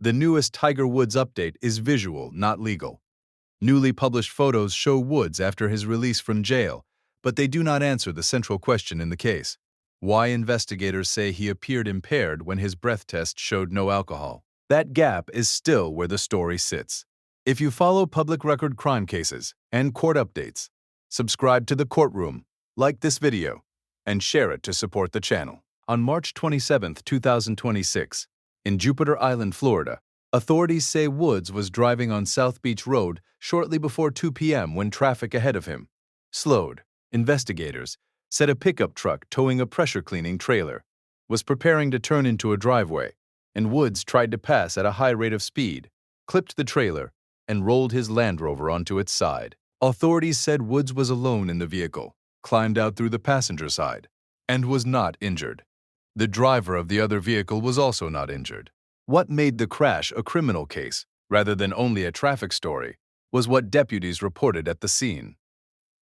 The newest Tiger Woods update is visual, not legal. Newly published photos show Woods after his release from jail, but they do not answer the central question in the case: why investigators say he appeared impaired when his breath test showed no alcohol. That gap is still where the story sits. If you follow public record crime cases and court updates, subscribe to the Courtroom, like this video, and share it to support the channel. On March 27, 2026, in Jupiter Island, Florida, authorities say Woods was driving on South Beach Road shortly before 2 p.m. when traffic ahead of him slowed. Investigators said a pickup truck towing a pressure-cleaning trailer was preparing to turn into a driveway, and Woods tried to pass at a high rate of speed, clipped the trailer, and rolled his Land Rover onto its side. Authorities said Woods was alone in the vehicle, climbed out through the passenger side, and was not injured. The driver of the other vehicle was also not injured. What made the crash a criminal case, rather than only a traffic story, was what deputies reported at the scene.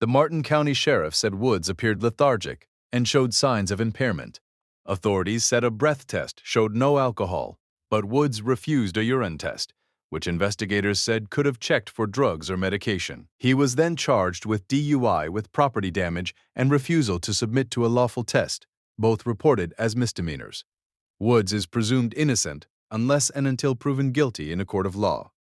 The Martin County Sheriff said Woods appeared lethargic and showed signs of impairment. Authorities said a breath test showed no alcohol, but Woods refused a urine test, which investigators said could have checked for drugs or medication. He was then charged with DUI with property damage and refusal to submit to a lawful test, both reported as misdemeanors. Woods is presumed innocent unless and until proven guilty in a court of law.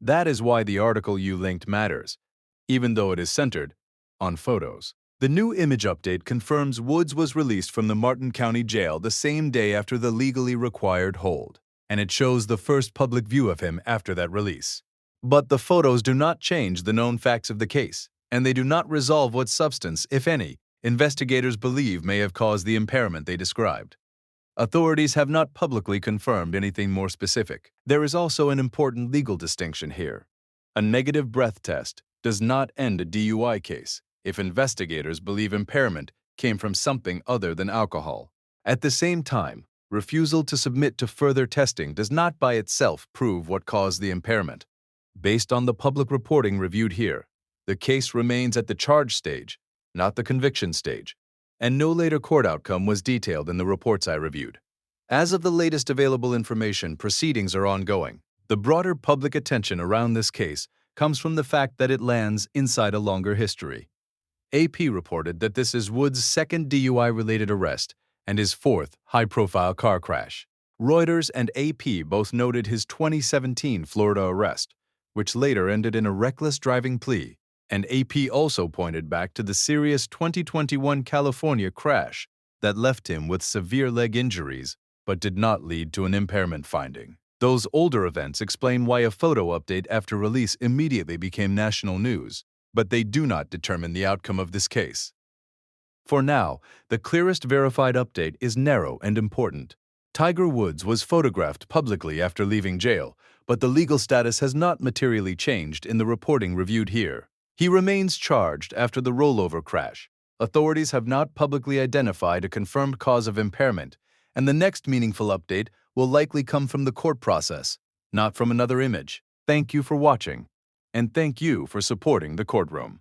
That is why the article you linked matters, even though it is centered on photos. The new image update confirms Woods was released from the Martin County Jail the same day after the legally required hold, and it shows the first public view of him after that release. But the photos do not change the known facts of the case, and they do not resolve what substance, if any, investigators believe may have caused the impairment they described. Authorities have not publicly confirmed anything more specific. There is also an important legal distinction here. A negative breath test does not end a DUI case if investigators believe impairment came from something other than alcohol. At the same time, refusal to submit to further testing does not by itself prove what caused the impairment. Based on the public reporting reviewed here, the case remains at the charge stage, not the conviction stage, and no later court outcome was detailed in the reports I reviewed. As of the latest available information, proceedings are ongoing. The broader public attention around this case comes from the fact that it lands inside a longer history. AP reported that this is Woods' second DUI-related arrest and his fourth high-profile car crash. Reuters and AP both noted his 2017 Florida arrest, which later ended in a reckless driving plea, and AP also pointed back to the serious 2021 California crash that left him with severe leg injuries but did not lead to an impairment finding. Those older events explain why a photo update after release immediately became national news, but they do not determine the outcome of this case. For now, the clearest verified update is narrow and important. Tiger Woods was photographed publicly after leaving jail, but the legal status has not materially changed in the reporting reviewed here. He remains charged after the rollover crash. Authorities have not publicly identified a confirmed cause of impairment, and the next meaningful update will likely come from the court process, not from another image. Thank you for watching, and thank you for supporting the Courtroom.